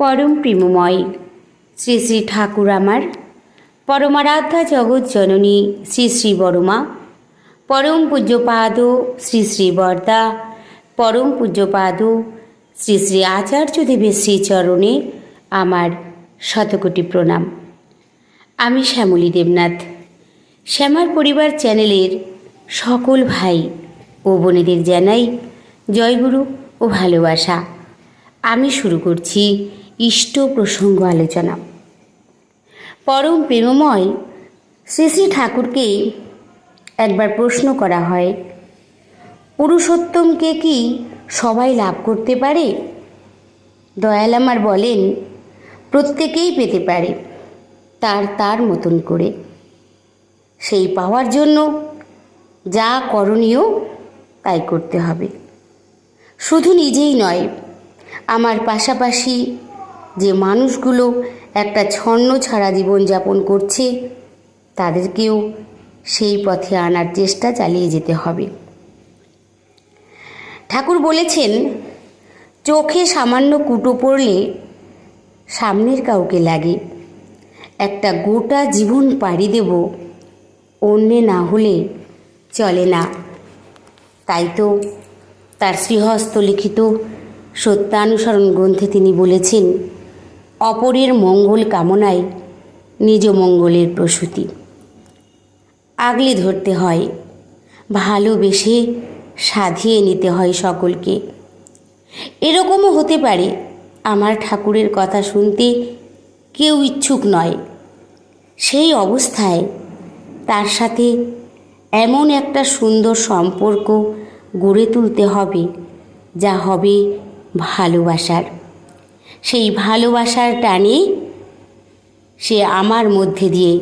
পরম প্রেমময় শ্রী শ্রী ঠাকুর আমার পরমারাধ্যা জগৎ জননী শ্রী শ্রী বড়মা, পরম পূজ্যপাদ শ্রী শ্রী বরদা, পরম পূজ্যপাদ শ্রী শ্রী আচার্যদেবের শ্রীচরণে আমার শতকোটি প্রণাম। আমি শ্যামলী দেবনাথ, শ্যামার পরিবার চ্যানেলের সকল ভাই ও বোনেদের জানাই জয়গুরু ও ভালোবাসা। আমি শুরু করছি ইষ্ট প্রসঙ্গ আলোচনা। পরম প্রেমময় শ্রী শ্রী ঠাকুরকে একবার প্রশ্ন করা হয়, পুরুষোত্তমকে কি সবাই লাভ করতে পারে? দয়াল আমার বলেন, প্রত্যেকেই পেতে পারে, তার মতন করে। সেই পাওয়ার জন্য যা করণীয় তাই করতে হবে। শুধু নিজেই নয়, আমার পাশাপাশি যে মানুষগুলো একটা ছন্ন ছাড়া জীবনযাপন করছে তাদেরকেও সেই পথে আনার চেষ্টা চালিয়ে যেতে হবে। ঠাকুর বলেছেন, চোখে সামান্য কুটো পড়লে সামনের কাউকে লাগে, একটা গোটা জীবন পাড়ি দেব অন্যে না হলে চলে না। তাই তো তার শ্রীহস্ত লিখিত সত্যানুসরণ গ্রন্থে তিনি বলেছেন, অপরের মঙ্গল কামনায় নিজ মঙ্গলের প্রসূতি। আগলে ধরতে হয়, ভালোবেসে সাধিয়ে নিতে হয় সকলকে। এরকমও হতে পারে আমার ঠাকুরের কথা শুনতে কেউ ইচ্ছুক নয়, সেই অবস্থায় তার সাথে এমন একটা সুন্দর সম্পর্ক গড়ে তুলতে হবে যা হবে ভালোবাসার। সেই ভালোবাসার টানে সে আমার মধ্যে দিয়ে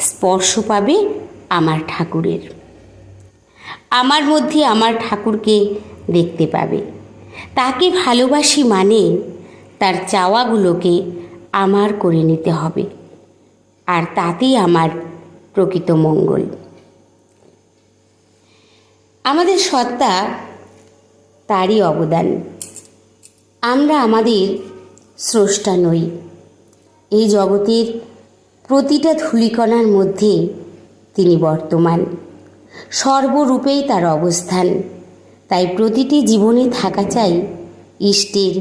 স্পর্শ পাবে আমার ঠাকুরের, আমার মধ্যে আমার ঠাকুরকে দেখতে পাবে। তাকে ভালোবাসি মানে তার চাওয়াগুলোকে আমার করে নিতে হবে, আর তাতেই আমার প্রকৃত মঙ্গল। আমাদের সত্তা তারই অবদান। আমরা আমাদের স্রষ্টা নই। এই জগতের প্রতিটা ধূলিকণার মধ্যে তিনি বর্তমান, সর্বরূপেই তার অবস্থান। তাই প্রতিটি জীবনে থাকা চাই ইষ্টের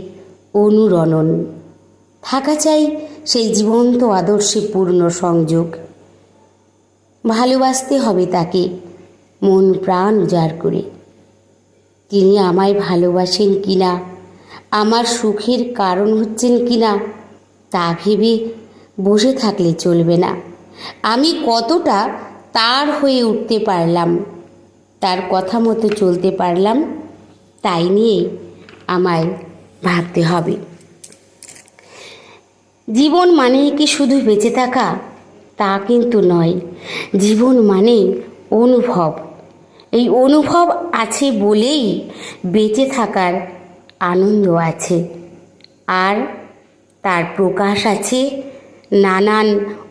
অনুরণন, থাকা চাই সেই জীবন্ত আদর্শে পূর্ণ সংযোগ। ভালোবাসতে হবে তাকে মন প্রাণ উজাড় করে। তিনি আমায় ভালোবাসেন কিনা, আমার সুখের কারণ হচ্ছেন কিনা, তা ভেবে বসে থাকলে চলবে না। আমি কতটা তার হয়ে উঠতে পারলাম, তার কথা মতো চলতে পারলাম, তাই নিয়ে আমায় ভাবতে হবে। জীবন মানে কি শুধু বেঁচে থাকা? তা কিন্তু নয়। জীবন মানে অনুভব। এই অনুভব আছে বলেই বেঁচে থাকার আনন্দ আছে, আর তার প্রকাশ আছে নানান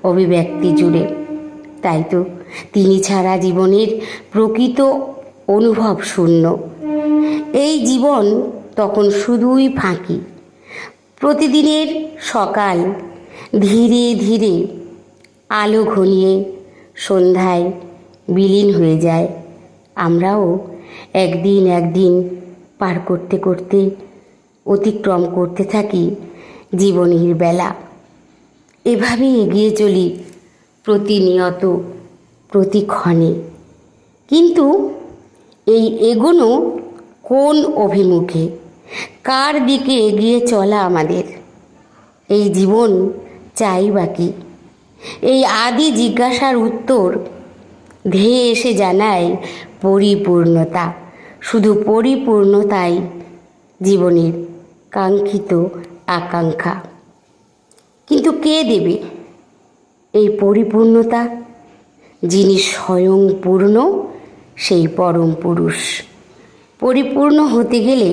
অভিব্যক্তি জুড়ে। তাই তো তিনি ছাড়া জীবনের প্রকৃত অনুভব শূন্য। এই জীবন তখন শুধুই ফাঁকি। প্রতিদিনের সকাল ধীরে ধীরে আলো ঘনিয়ে সন্ধ্যায় বিলীন হয়ে যায়। আমরাও একদিন পার করতে করতে অতিক্রম করতে থাকি জীবনের বেলা। এভাবেই এগিয়ে চলি প্রতিনিয়ত, প্রতিক্ষণে। কিন্তু এই এগোনো কোন অভিমুখে, কার দিকে এগিয়ে চলা আমাদের? এই জীবন চাই বাকি? এই আদি জিজ্ঞাসার উত্তর ধেয়ে এসে জানায় পরিপূর্ণতা। শুধু পরিপূর্ণতাই জীবনের কাঙ্ক্ষিত আকাঙ্ক্ষা। কিন্তু কে দেবে এই পরিপূর্ণতা? যিনি স্বয়ং পূর্ণ, সেই পরম পুরুষ। পরিপূর্ণ হতে গেলে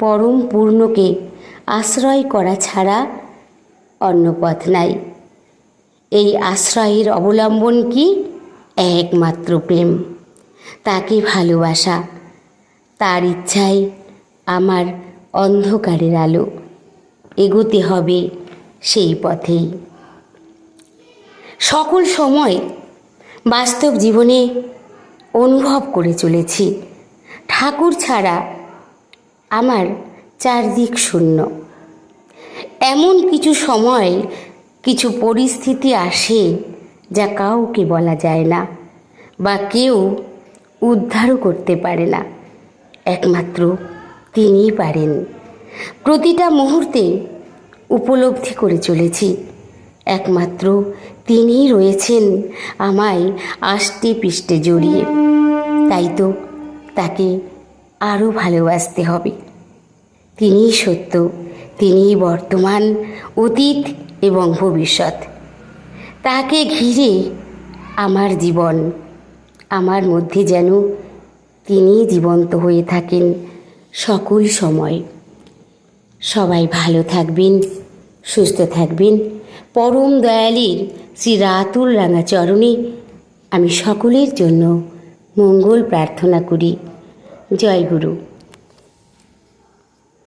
পরম পূর্ণকে আশ্রয় করা ছাড়া অন্য পথ নাই। এই আশ্রয়ের অবলম্বন কি? একমাত্র প্রেম, তাকে ভালোবাসা। তার ইচ্ছাই আমার অন্ধকারের আলো। এগোতে হবে সেই পথেই। সকল সময় বাস্তব জীবনে অনুভব করে চলেছি, ঠাকুর ছাড়া আমার চারদিক শূন্য। এমন কিছু সময়, কিছু পরিস্থিতি আসে যা কাউকে বলা যায় না বা কেউ উদ্ধারও করতে পারে না, একমাত্র তিনিই পারেন। প্রতিটা মুহূর্তে উপলব্ধি করে চলেছি একমাত্র তিনিই রয়েছেন আমায় আষ্টে পৃষ্ঠে জড়িয়ে। তাই তো তাকে আরও ভালোবাসতে হবে। তিনিই সত্য, তিনিই বর্তমান, অতীত এবং ভবিষ্যৎ। তাকে ঘিরে আমার জীবন, আমার মধ্যে যেন তিনিই জীবন্ত হয়ে থাকেন সকল সময়। সবাই ভালো থাকবেন, সুস্থ থাকবেন। পরম দয়ালের শ্রী রাতুল রাঙা চরণে আমি সকলের জন্য মঙ্গল প্রার্থনা করি। জয় গুরু।